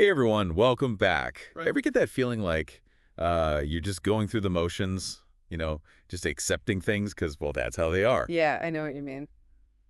Hey everyone, welcome back. Right. Ever get that feeling like you're just going through the motions, just accepting things because, well, that's how they are? Yeah, I know what you mean.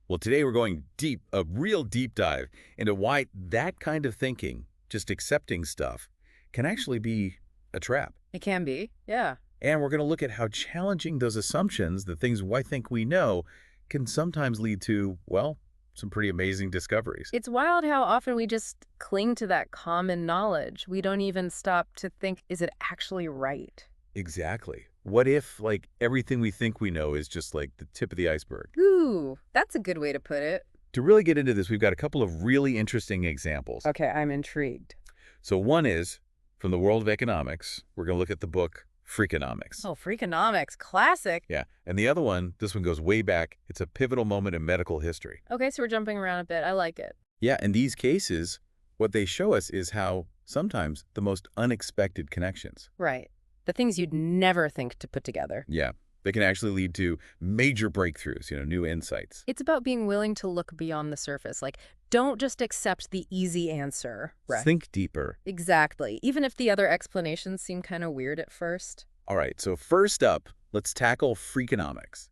Well, today we're going deep, a real deep dive into why that kind of thinking, just accepting stuff, can actually be a trap. It can be. Yeah. And we're going to look at how challenging those assumptions, the things I think we know, can sometimes lead to, well, some pretty amazing discoveries. It's wild how often we just cling to that common knowledge. We don't even stop to think, is it actually right? Exactly. What if, like, everything we think we know is just like the tip of the iceberg? Ooh, that's a good way to put it. To really get into this, we've got a couple of really interesting examples. Okay, I'm intrigued. So one is from the world of economics. We're going to look at the book Freakonomics. Oh, Freakonomics, classic. Yeah. And the other one, this one goes way back. It's a pivotal moment in medical history. Okay, so we're jumping around a bit. I like it. Yeah. In these cases, what they show us is how sometimes the most unexpected connections. Right. The things you'd never think to put together. Yeah. They can actually lead to major breakthroughs, new insights. It's about being willing to look beyond the surface. Like, don't just accept the easy answer. Right. Think deeper. Exactly. Even if the other explanations seem kind of weird at first. All right, so first up, let's tackle Freakonomics.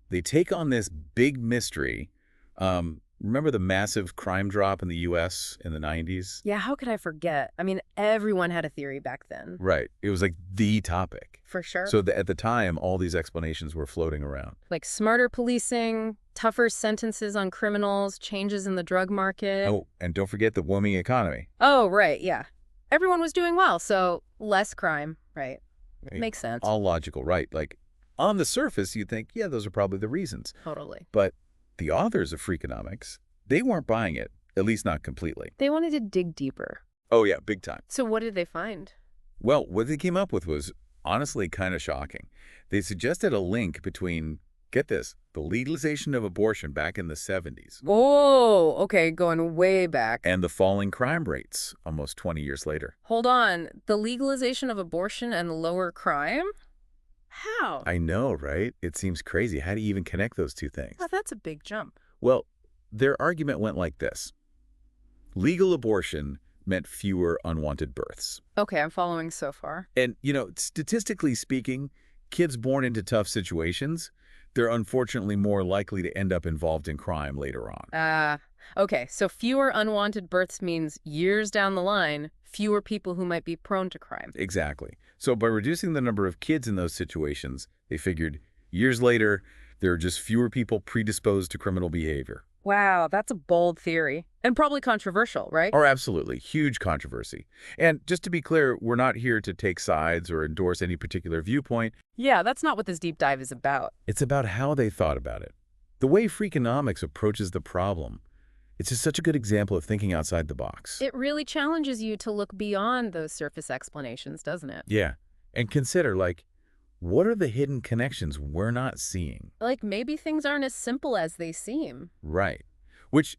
They take on this big mystery. Remember the massive crime drop in the U.S. in the 90s? Yeah, how could I forget? I mean, everyone had a theory back then. Right. It was like the topic. For sure. So at the time, all these explanations were floating around. Like smarter policing, tougher sentences on criminals, changes in the drug market. Oh, and don't forget the booming economy. Oh, right, yeah. Everyone was doing well, so less crime, right? Right. Makes sense. All logical, right? Like, on the surface, you'd think, yeah, those are probably the reasons. Totally. But the authors of Freakonomics, they weren't buying it, at least not completely. They wanted to dig deeper. Oh, yeah, big time. So what did they find? Well, what they came up with was honestly kind of shocking. They suggested a link between, get this, the legalization of abortion back in the 70s Oh, okay, going way back. and the falling crime rates almost 20 years later. Hold on. The legalization of abortion and lower crime? How? I know, right? It seems crazy. How do you even connect those two things? Well, that's a big jump. Well, their argument went like this. Legal abortion meant fewer unwanted births. Okay, I'm following so far. And, statistically speaking, kids born into tough situations, they're unfortunately more likely to end up involved in crime later on. Okay, so fewer unwanted births means years down the line, fewer people who might be prone to crime. Exactly. So by reducing the number of kids in those situations, they figured years later, there are just fewer people predisposed to criminal behavior. Wow, that's a bold theory. And probably controversial, right? Or absolutely, huge controversy. And just to be clear, we're not here to take sides or endorse any particular viewpoint. Yeah, that's not what this deep dive is about. It's about how they thought about it. The way Freakonomics approaches the problem. It's just such a good example of thinking outside the box. It really challenges you to look beyond those surface explanations, doesn't it? Yeah. And consider, what are the hidden connections we're not seeing? Like maybe things aren't as simple as they seem. Right. Which,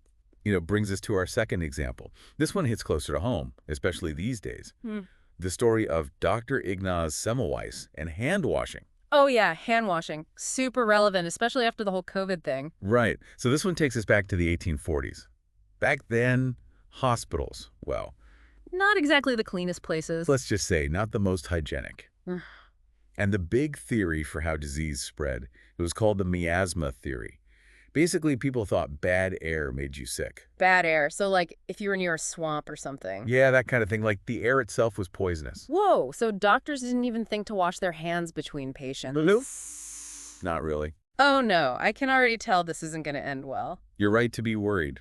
brings us to our second example. This one hits closer to home, especially these days. The story of Dr. Ignaz Semmelweis and hand washing. Oh yeah, hand washing. Super relevant, especially after the whole COVID thing. Right. So this one takes us back to the 1840s. Back then, hospitals, well, Not exactly the cleanest places. let's just say not the most hygienic. And the big theory for how disease spread, it was called the miasma theory. Basically, people thought bad air made you sick. Bad air. So like if you were near a swamp or something. Yeah, that kind of thing. Like the air itself was poisonous. Whoa, so doctors didn't even think to wash their hands between patients. Not really. Oh no, I can already tell this isn't going to end well. You're right to be worried.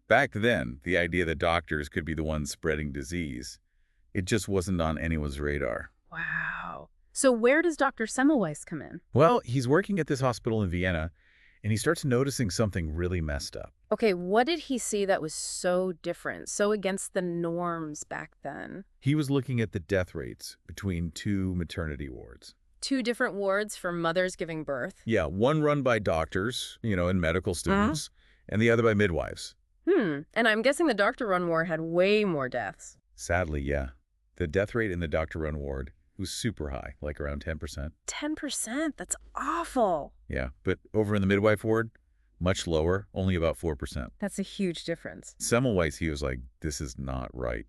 Back then, the idea that doctors could be the ones spreading disease, it just wasn't on anyone's radar. Wow. So where does Dr. Semmelweis come in? Well, he's working at this hospital in Vienna, and he starts noticing something really messed up. Okay, what did he see that was so different, so against the norms back then? He was looking at the death rates between two maternity wards. Two different wards for mothers giving birth. Yeah, one run by doctors, and medical students, and the other by midwives. And I'm guessing the doctor-run ward had way more deaths. Sadly, yeah. The death rate in the doctor-run ward was super high, like around 10%. 10%? That's awful. Yeah, but over in the midwife ward, much lower, only about 4%. That's a huge difference. Semmelweis, he was like, this is not right.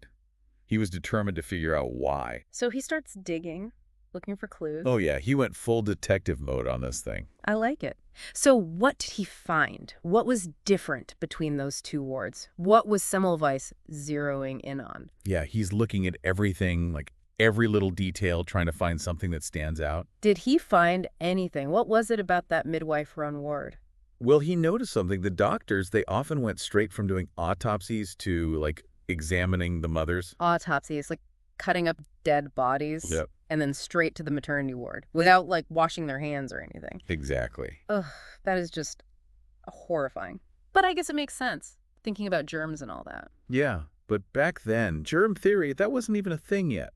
He was determined to figure out why. So he starts digging, looking for clues. Oh yeah, he went full detective mode on this thing. I like it. So what did he find? What was different between those two wards? What was Semmelweis zeroing in on? Yeah, he's looking at everything, like every little detail, trying to find something that stands out. Did he find anything? What was it about that midwife-run ward? Well, he noticed something. The doctors, they often went straight from doing autopsies to, like, examining the mothers. Autopsies, like cutting up dead bodies. Yep. And then straight to the maternity ward without, like, washing their hands or anything. Exactly. Ugh, that is just horrifying. But I guess it makes sense, thinking about germs and all that. Yeah, but back then, germ theory, that wasn't even a thing yet.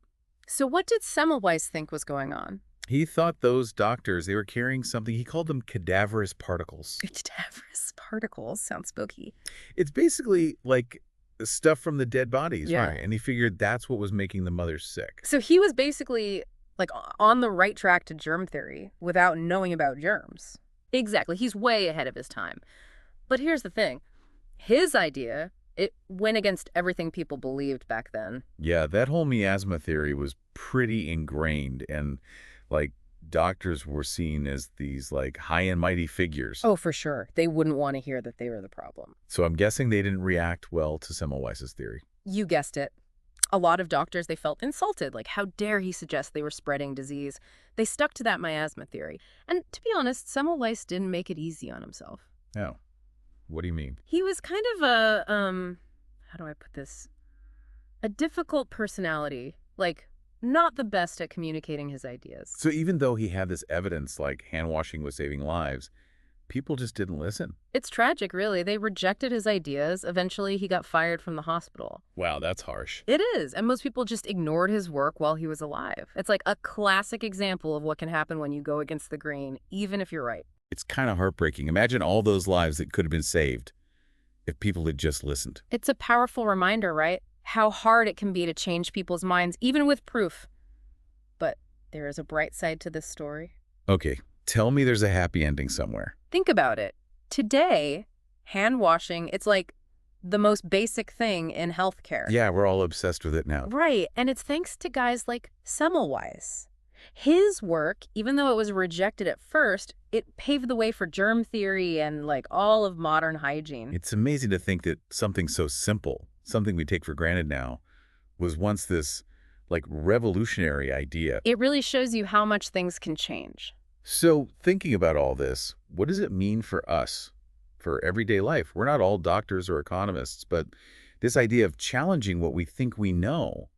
So what did Semmelweis think was going on? He thought those doctors, they were carrying something, he called them cadaverous particles. Cadaverous particles sound spooky. It's basically like stuff from the dead bodies, Yeah. right? And he figured that's what was making the mothers sick. So he was basically, like, on the right track to germ theory without knowing about germs. Exactly. He's way ahead of his time. But here's the thing. His idea, it went against everything people believed back then. Yeah, that whole miasma theory was pretty ingrained, and, like, doctors were seen as these, like, high and mighty figures. Oh, for sure. They wouldn't want to hear that they were the problem. So I'm guessing they didn't react well to Semmelweis's theory. You guessed it. A lot of doctors, they felt insulted. Like, how dare he suggest they were spreading disease? They stuck to that miasma theory. And to be honest, Semmelweis didn't make it easy on himself. Oh, what do you mean? He was kind of a, how do I put this? A difficult personality. Like, not the best at communicating his ideas. So even though he had this evidence, like hand washing was saving lives, people just didn't listen. It's tragic, really. They rejected his ideas. Eventually, he got fired from the hospital. Wow, that's harsh. It is. And most people just ignored his work while he was alive. It's like a classic example of what can happen when you go against the grain, even if you're right. It's kind of heartbreaking. Imagine all those lives that could have been saved if people had just listened. It's a powerful reminder, right? How hard it can be to change people's minds, even with proof. But there is a bright side to this story. Okay, tell me there's a happy ending somewhere. Think about it. Today, hand washing, it's like the most basic thing in healthcare. Yeah, we're all obsessed with it now. Right, and it's thanks to guys like Semmelweis. His work, even though it was rejected at first, it paved the way for germ theory and, like, all of modern hygiene. It's amazing to think that something so simple, something we take for granted now, was once this, like, revolutionary idea. It really shows you how much things can change. So thinking about all this, what does it mean for us, for everyday life? We're not all doctors or economists, but this idea of challenging what we think we know,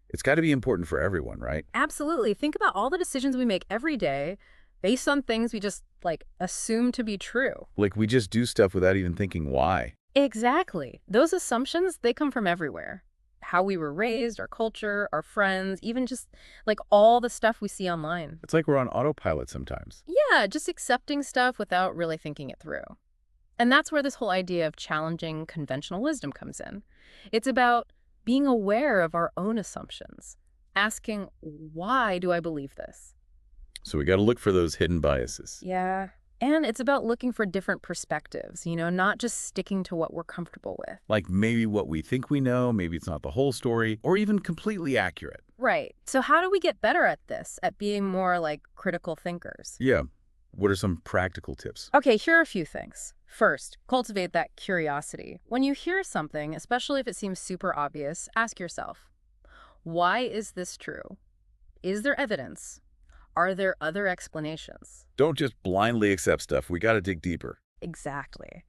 it's got to be important for everyone, right? Absolutely. Think about all the decisions we make every day based on things we just, like, assume to be true. Like we just do stuff without even thinking why. Exactly. Those assumptions, they come from everywhere. How we were raised, our culture, our friends, even just, like, all the stuff we see online. It's like we're on autopilot sometimes. Yeah, just accepting stuff without really thinking it through. And that's where this whole idea of challenging conventional wisdom comes in. It's about being aware of our own assumptions, asking, why do I believe this? So we got to look for those hidden biases. Yeah. And it's about looking for different perspectives, not just sticking to what we're comfortable with. Like maybe what we think we know, maybe it's not the whole story, or even completely accurate. Right. So how do we get better at this, at being more like critical thinkers? Yeah. What are some practical tips? Okay, here are a few things. First, cultivate that curiosity. When you hear something, especially if it seems super obvious, ask yourself, why is this true? Is there evidence? Are there other explanations? Don't just blindly accept stuff. We got to dig deeper. Exactly.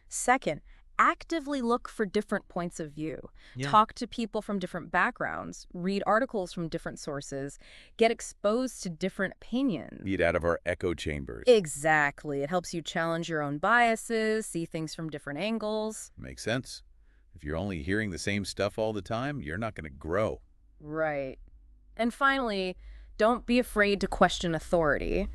Second, actively look for different points of view. Yeah. Talk to people from different backgrounds, read articles from different sources, get exposed to different opinions. Get out of our echo chambers. Exactly. It helps you challenge your own biases, see things from different angles. Makes sense. If you're only hearing the same stuff all the time, you're not going to grow. Right. And finally, don't be afraid to question authority.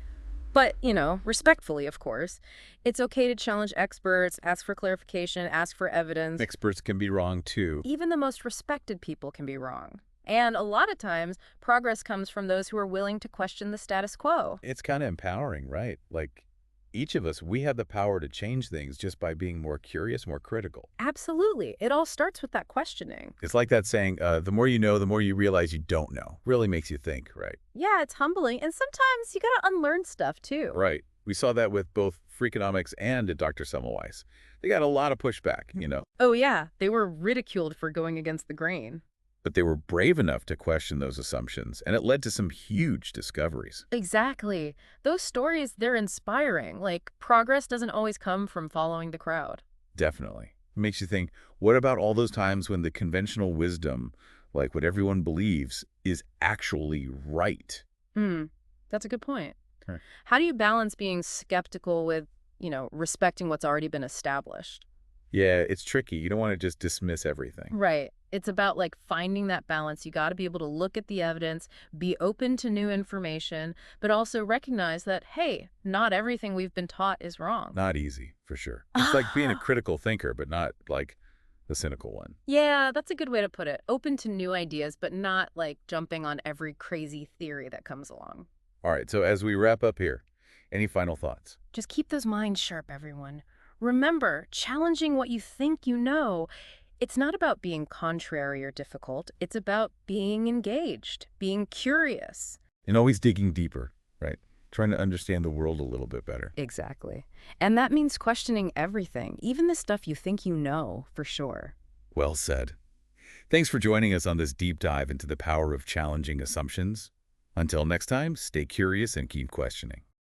But, respectfully, of course. It's okay to challenge experts, ask for clarification, ask for evidence. Experts can be wrong too. Even the most respected people can be wrong. And a lot of times, progress comes from those who are willing to question the status quo. It's kind of empowering, right? Like Each of us, we have the power to change things just by being more curious, more critical. Absolutely. It all starts with that questioning. It's like that saying, the more you know, the more you realize you don't know. Really makes you think, right? Yeah, it's humbling. And sometimes you gotta unlearn stuff too. Right. We saw that with both Freakonomics and Dr. Semmelweis. They got a lot of pushback. Oh, yeah. They were ridiculed for going against the grain. But they were brave enough to question those assumptions, and it led to some huge discoveries. Exactly. Those stories, they're inspiring. Like, progress doesn't always come from following the crowd. Definitely. It makes you think, what about all those times when the conventional wisdom, like what everyone believes, is actually right? Hmm. That's a good point. Right. How do you balance being skeptical with, respecting what's already been established? Yeah, it's tricky. You don't want to just dismiss everything. Right. It's about like finding that balance. You got to be able to look at the evidence, be open to new information, but also recognize that, hey, not everything we've been taught is wrong. Not easy, for sure. It's like being a critical thinker, but not like the cynical one. Yeah, that's a good way to put it. Open to new ideas, but not like jumping on every crazy theory that comes along. All right, so as we wrap up here, any final thoughts? Just keep those minds sharp, everyone. Remember, challenging what you think you know, it's not about being contrary or difficult. It's about being engaged, being curious. And always digging deeper, right? Trying to understand the world a little bit better. Exactly. And that means questioning everything, even the stuff you think you know, for sure. Well said. Thanks for joining us on this deep dive into the power of challenging assumptions. Until next time, stay curious and keep questioning.